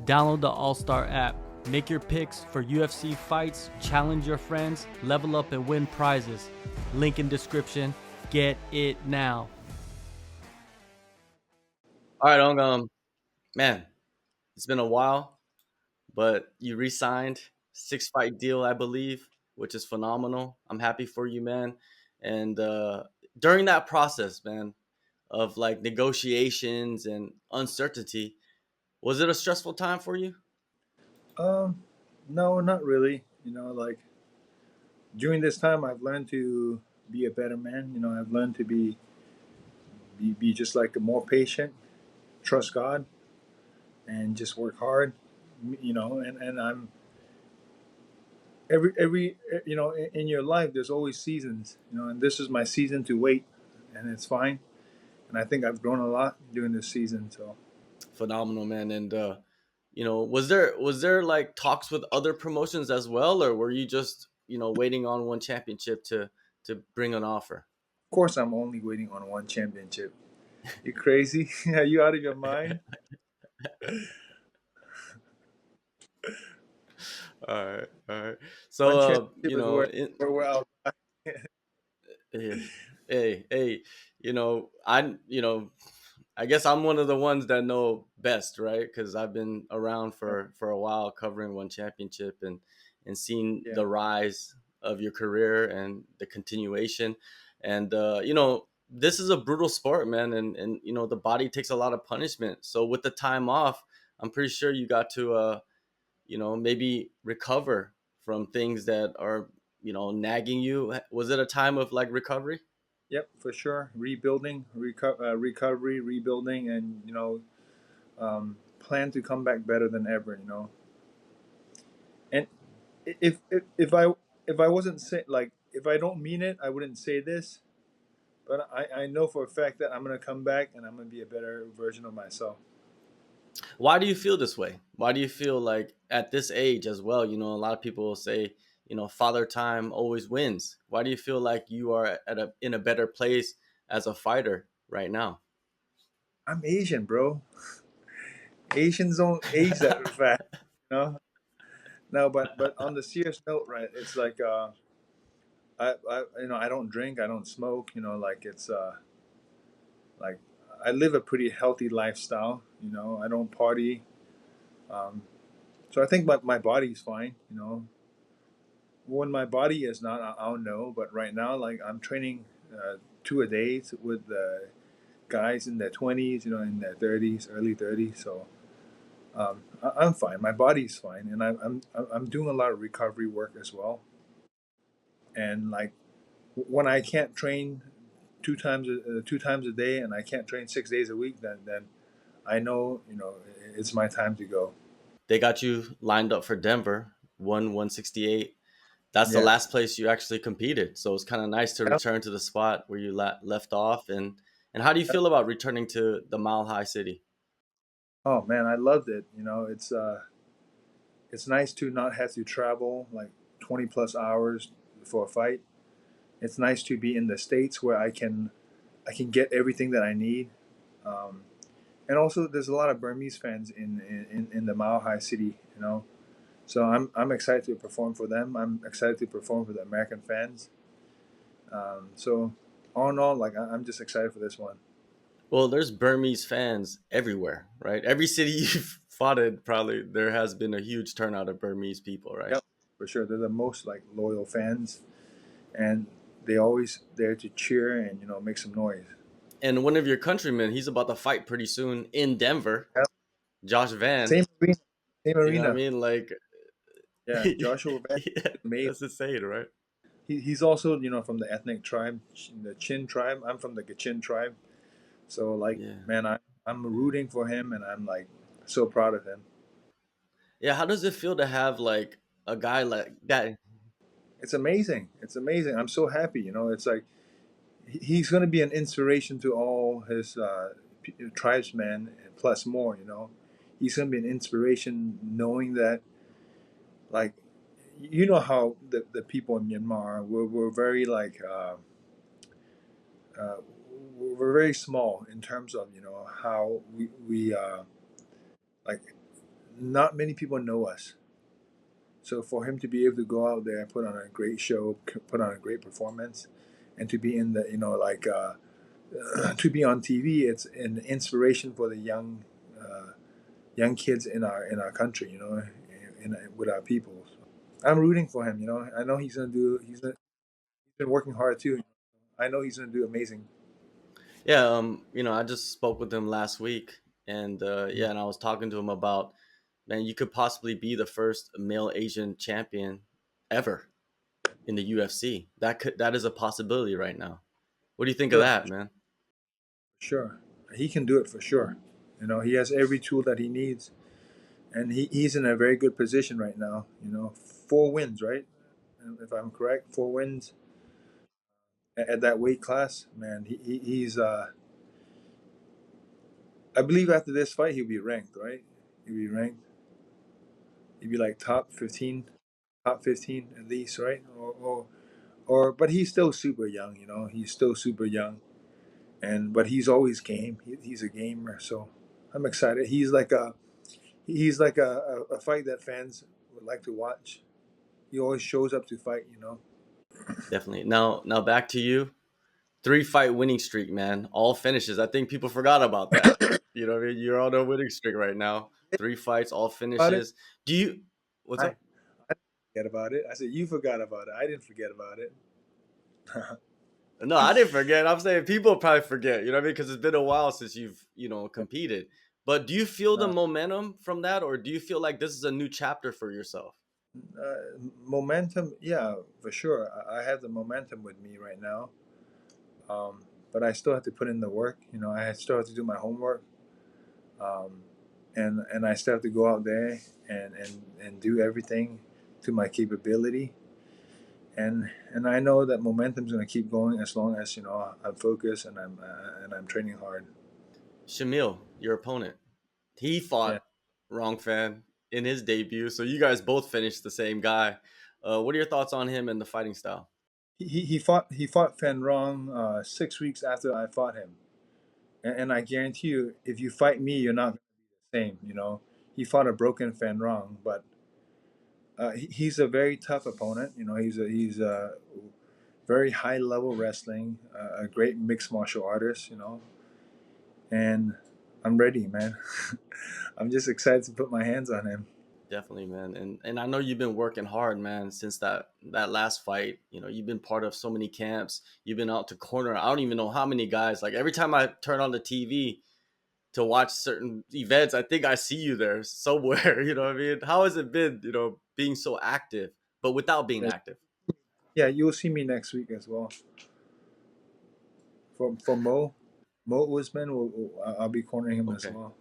Download the AllStar app. Make your picks for UFC fights, challenge your friends, level up and win prizes. Link in description. Get it now. All right, man, it's been a while, but you re-signed 6 fight deal, I believe, which is phenomenal. I'm happy for you, man. And during that process, man, of like negotiations and uncertainty, was it a stressful time for you? Um, no, not really. Like during this time, I've learned to be a better man. I've learned to be just like a more patient, trust God, and just work hard. And I'm every in your life, there's always seasons. And this is my season to wait, and it's fine. And I think I've grown a lot during this season. So Phenomenal, man. And was there like talks with other promotions as well, or were you just waiting on one championship to bring an offer? of course, I'm only waiting on one championship. You crazy? Are you out of your mind? All right, all right. One So, championship is where we're out. eh, hey, I guess I'm one of the ones that know best, right? Because I've been around for a while, covering one championship and seeing Yeah. the rise of your career and the continuation. And this is a brutal sport, man, and the body takes a lot of punishment. So with the time off, I'm pretty sure you got to maybe recover from things that are nagging you. Was it a time of like recovery? Yep, for sure. Rebuilding, recovery, rebuilding, and plan to come back better than ever. And if I wasn't say like if I don't mean it, I wouldn't say this. But I know for a fact that I'm gonna come back and I'm gonna be a better version of myself. Why do you feel this way? Why do you feel like at this age as well, a lot of people will say, father time always wins. Why do you feel like you are in a better place as a fighter right now? I'm Asian, bro. Asians don't age that fast, you know. No, but on the serious note, right? It's like I don't drink, I don't smoke. Like it's like I live a pretty healthy lifestyle. I don't party. Um, so I think my body's fine. When my body is not, I'll know. But right now, like I'm training two a days with guys in their 20s, in their 30s, early 30s. So I'm fine. My body's fine, and I'm doing a lot of recovery work as well. And like when I can't train two times a day, and I can't train 6 days a week, then I know it's my time to go. They got you lined up for Denver, 168. That's the Yeah. last place you actually competed. So it's kind of nice to Yeah. return to the spot where you left off. And how do you feel about returning to the Mile High City? Oh man, I loved it. It's nice to not have to travel like 20 plus hours for a fight. It's nice to be in the states where I can get everything that I need. Um, and also, there's a lot of Burmese fans in the Mile High City. So I'm excited to perform for them. I'm excited to perform for the American fans. So all in all, like I'm just excited for this one. Well, there's Burmese fans everywhere, right? Every city you've fought in, probably there has been a huge turnout of Burmese people, right? Yep, for sure. They're the most like loyal fans, and they always there to cheer and make some noise. And one of your countrymen, he's about to fight pretty soon in Denver, Yep. Josh Van. Same arena. Same You know what I arena. mean? Like, Yeah, Joshua Van yeah, is amazing. that's insane, right? He's also from the ethnic tribe, the Chin tribe. I'm from the Kachin tribe. So like, Yeah. man, I'm rooting for him, and I'm like so proud of him. Yeah. How does it feel to have like a guy like that? It's amazing. It's amazing. I'm so happy. It's like he's going to be an inspiration to all his tribesmen plus more. He's going to be an inspiration knowing that, like, how the people in Myanmar we're very like uh, we're very small in terms of how we like not many people know us. So for him to be able to go out there, put on a great show, put on a great performance, and to be in the to be on TV, it's an inspiration for the young kids in our country. With our people. I'm rooting for him. I know he's gonna do. He's been working hard too. I know he's gonna do amazing. Yeah, I just spoke with him last week, and yeah, and I was talking to him about, man, you could possibly be the first male Asian champion ever in the UFC. That is a possibility right now. What do you think of Sure, that, man? sure. He can do it for sure. He has every tool that he needs, and he's in a very good position right now. 4 wins, right? If I'm correct, 4 wins at that weight class. Man, he's. I believe after this fight, he'll be ranked, right? He'll be ranked. He'll be like top 15 at least, right? But he's still super young. He's still super young, but he's always game. He's a gamer, so I'm excited. He's like a fight that fans would like to watch. He always shows up to fight. Definitely. Now back to you. 3 fight winning streak, man. All finishes. I think people forgot about that. You know what I mean? You're on a winning streak right now. 3 fights, all About it, finishes. Do you? What's I up? I didn't forget about it. I said you forgot about it. I didn't forget about it. No, I didn't forget. I'm saying people probably forget. You know what I mean? Because it's been a while since you've competed. But do you feel the uh, momentum from that, or do you feel like this is a new chapter for yourself? Momentum, yeah, for sure. I have the momentum with me right now, but I still have to put in the work. Still have to do my homework, um, and I still have to go out there and do everything to my capability. And I know that momentum's going to keep going as long as I'm focused and I'm training hard. Shamil, your opponent, he Yeah, fought Wrong Fan in his debut, so you guys both finished the same guy. What are your thoughts on him and the fighting style? he fought Fan Rong 6 weeks after I fought him, and I guarantee you, if you fight me, you're not going to be the same. He fought a broken Fan Rong, but he's a very tough opponent. He's a very high level wrestling, a great mixed martial artist. And I'm ready, man. I'm just excited to put my hands on him. Definitely, man. And I know you've been working hard, man, since that last fight. You've been part of so many camps. You've been out to corner. I don't even know how many guys. Like every time I turn on the TV to watch certain events, I think I see you there somewhere. You know what I mean? How has it been, being so active, but without being Yeah, active? yeah, you'll see me next week as well. For Mo Usman, I'll be cornering him as Okay. well.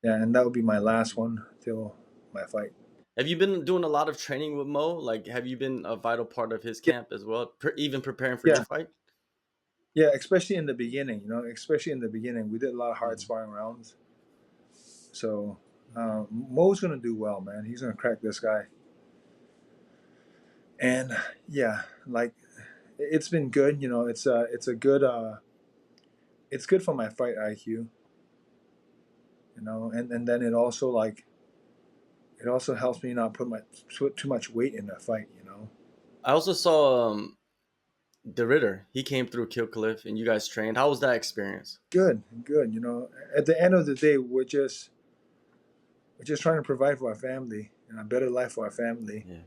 Yeah, and that will be my last one till my fight. Have you been doing a lot of training with Mo? Like, have you been a vital part of his Yeah, camp as well, even preparing for your yeah, fight? yeah. Especially in the beginning, especially in the beginning, we did a lot of hard Mm, sparring rounds. So Mo's gonna do well, man. He's gonna crack this guy. And yeah, like it's been good. It's good for my fight IQ. And then it also helps me not put too much weight in the fight. I also saw the Ritter. He came through Kill Cliff, and you guys trained. How was that experience? Good, good. At the end of the day, we're just trying to provide for our family and a better life for our family. Yeah.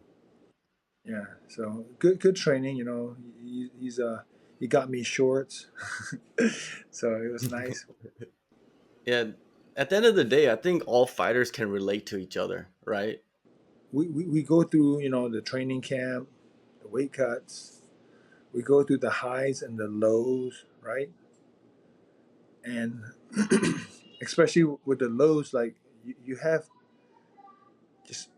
Yeah. So good training. He got me shorts, so it was nice. Yeah. At the end of the day, I think all fighters can relate to each other, right? We go through the training camp, the weight cuts. We go through the highs and the lows, right? And especially with the lows, like you have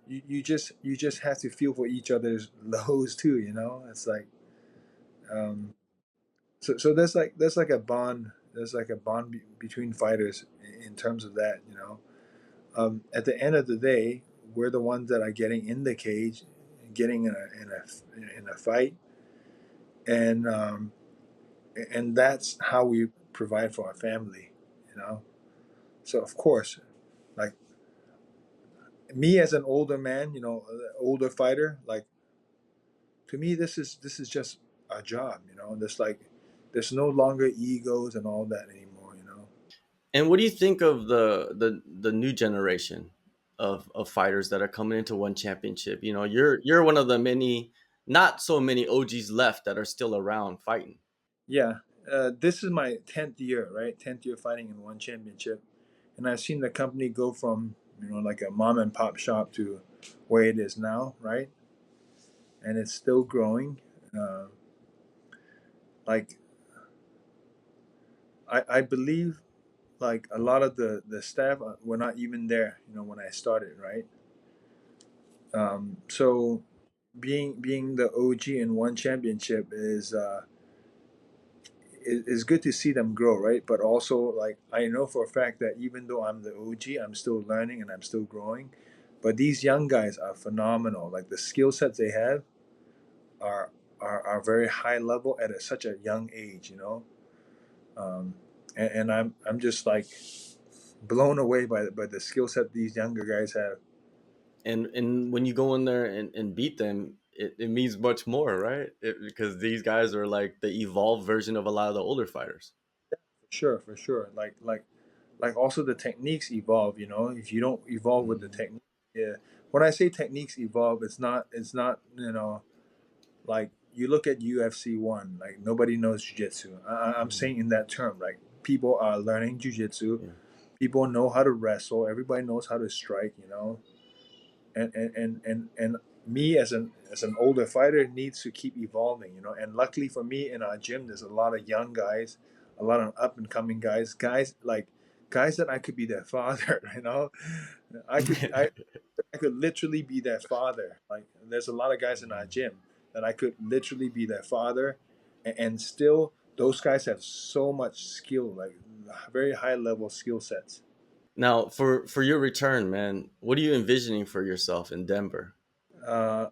you just have to feel for each other's lows too. It's like um, so there's like a bond. There's like a bond between fighters in terms of that. At the end of the day, we're the ones that are getting in the cage, getting in a fight, and and that's how we provide for our family. So of course, like me as an older man, older fighter, like to me, this is just a job. There's like there's no longer egos and all that anymore. And what do you think of the new generation of fighters that are coming into one championship? You know, you're one of the many, not so many OGs left that are still around fighting. Yeah, this is my 10th year, right? 10th year fighting in one championship, and I've seen the company go from like a mom and pop shop to where it is now, right? And it's still growing. Uh, like I believe like a lot of the staff were not even there, when I started, right? So being the OG in one championship is good to see them grow, right? But also, like, I know for a fact that even though I'm the OG, I'm still learning and I'm still growing. But these young guys are phenomenal. Like the skill sets they have are are very high level at such a young age. Um, and I'm just like blown away by the skill set these younger guys have. And when you go in there and beat them, it means much more, right? Because these guys are like the evolved version of a lot of the older fighters. For sure, for sure. Like also the techniques evolve. If you don't evolve with the Mm, technique, yeah. When I say techniques evolve, it's not like you look at UFC one, like nobody knows jujitsu. I'm mm, saying in that term, like people are learning jujitsu, yeah. people know how to wrestle, everybody knows how to strike. And me as an older fighter needs to keep evolving. And luckily for me in our gym, there's a lot of young guys, a lot of up and coming guys like guys that I could be their father. I could I could literally be their father. Like there's a lot of guys in our gym that I could literally be their father, and still those guys have so much skill, like very high level skill sets. Now, for your return, man, what are you envisioning for yourself in Denver? uh,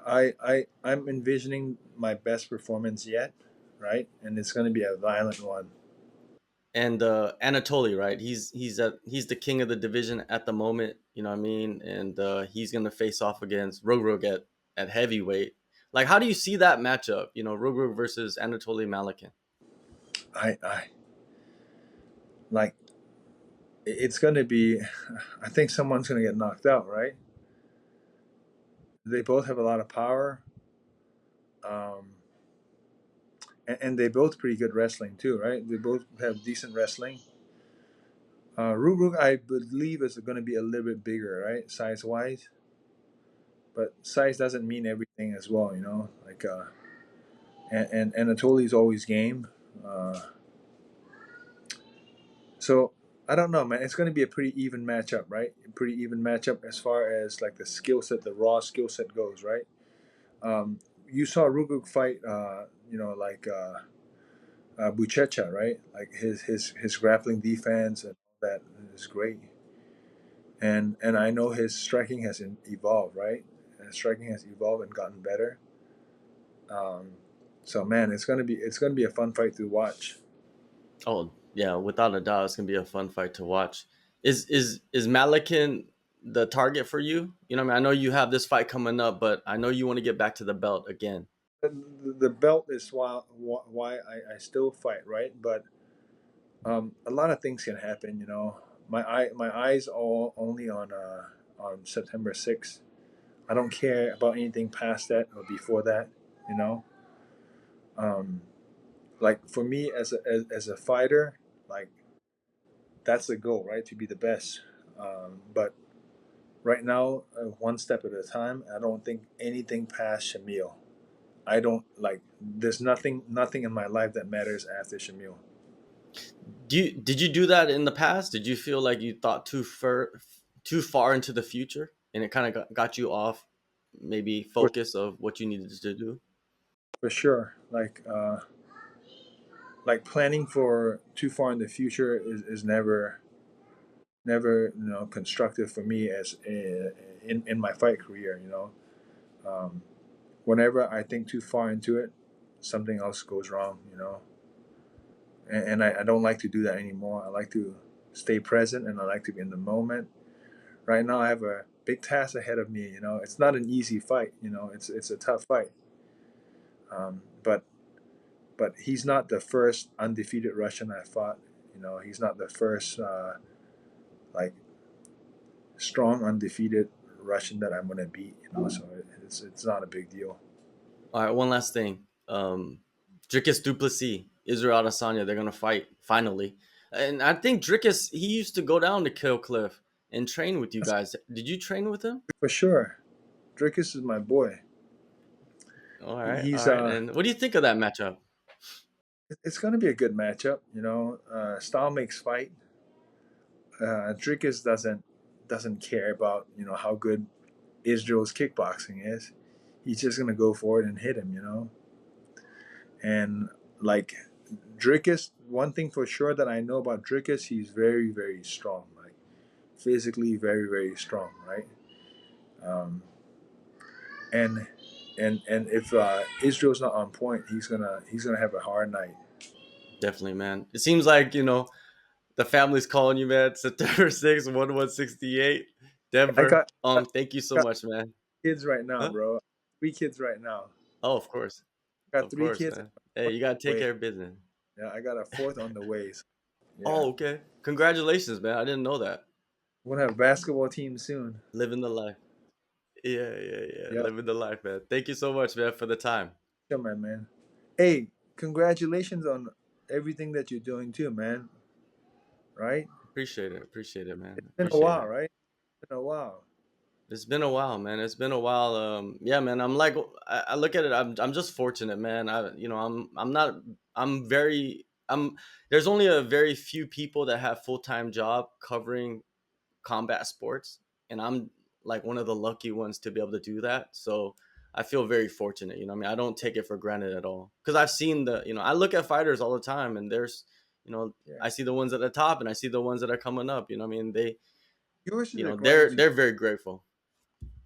I'm envisioning my best performance yet, right? And it's going to be a violent one. And Anatoly, right? He's the king of the division at the moment. You know what I mean? And he's gonna face off against Reug at heavyweight. Like, how do you see that matchup? You know, Reug versus Anatoly Malykhin. I like it's going to be. I think someone's going to get knocked out, right? They both have a lot of power, um, and they both pretty good wrestling too, right? They both have decent wrestling. Ruguk, I believe, is going to be a little bit bigger, right, size wise. But size doesn't mean everything as well. Like and Anatoly's always game. Uh, so I don't know, man. It's going to be a pretty even matchup, right? A pretty even matchup as far as like the skill set, the raw skill set goes, right? You saw Ruguk fight, like Buchecha, right? Like his grappling defense and all that is great. And I know his striking has evolved, right? And his striking has evolved and gotten better. Um, so man, it's gonna be a fun fight to watch. Oh yeah, without a doubt, it's gonna be a fun fight to watch. Is Malykhin the target for you? You know, what I mean, I know you have this fight coming up, but I know you want to get back to the belt again. The belt is why I still fight, right? But a lot of things can happen. My eyes all only on September 6th. I don't care about anything past that or before that. You know, um, like for me as a fighter, like that's the goal, right? To be the best. But right now, one step at a time. I don't think anything past Shamil. I don't like. There's nothing in my life that matters after Shamil. Did you do that in the past? Did you feel like you thought too far into the future, and it kind of got you off maybe For focus of what you needed to do? for sure, like planning for too far in the future is never constructive for me as in my fight career. Um, Whenever I think too far into it, something else goes wrong. And I don't like to do that anymore. I like to stay present and I like to be in the moment. right now I have a big task ahead of me. You know, it's not an easy fight. You know, it's a tough fight. But he's not the first undefeated Russian I fought. You know, he's not the first like strong undefeated Russian that I'm gonna beat. You know, so it's not a big deal. All right, one last thing. Dricus Duplessis, Israel Adesanya, they're gonna fight finally. And I think Dricus, he used to go down to Kill Cliff and train with you guys. Did you train with him? For sure, Dricus is my boy. All right, all He's right. And what do you think of that matchup? it's gonna be a good matchup. You know, style makes fight. Dricus doesn't care about how good Israel's kickboxing is. He's just gonna go for it and hit him. You know, and like Dricus, one thing for sure that I know about Dricus, he's very, very strong, like physically very, very strong, right? Um, and and if Israel's not on point, he's gonna have a hard night. Definitely, man. It seems like, the family's calling you, man. September 6th, 1168, I Denver. got, I Thank you so got much, man. kids right now, Huh? bro. 3 kids right now. Oh, of course. Got Of three course, kids man. on Hey, you gotta the take way. care of business. Yeah, I got a fourth on the way. So, yeah, Oh, okay. Congratulations, man. I didn't know that. we're gonna have a basketball team soon. Living the life. Yeah, yeah, yeah. Yeah, Living the life, man. Thank you so much, man, for the time. sure, man. Hey, congratulations on everything that you're doing too, man. Right? Appreciate it. Appreciate it, man. It's been a Appreciate while, it. right? It's been a while. It's been a while, man. It's been a while. Yeah, man. I'm like, I look at it. I'm just fortunate, man. I'm not. I'm very. I'm. There's only a very few people that have full time job covering combat sports, and I'm like one of the lucky ones to be able to do that. So I feel very fortunate. I mean, I don't take it for granted at all because I've seen I look at fighters all the time, and there's, Yeah. I see the ones at the top, and I see the ones that are coming up. What I mean, Yours is a grind they're too. they're very grateful.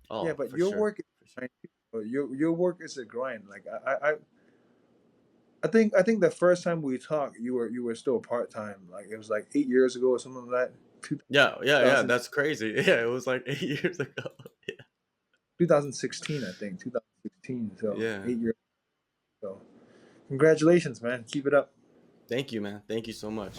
Yeah, Oh, but for your sure. work is For a sure. grind too. Your work is a grind. Like I think the first time we talked, you were still part time. Like it was like 8 years ago or something like that. Two- Yeah, yeah, yeah. 2000, That's crazy. Yeah, it was like 8 years ago. 2016, I think 2016. So Yeah. 8 years. So congratulations, man. Keep it up. Thank you, man. Thank you so much.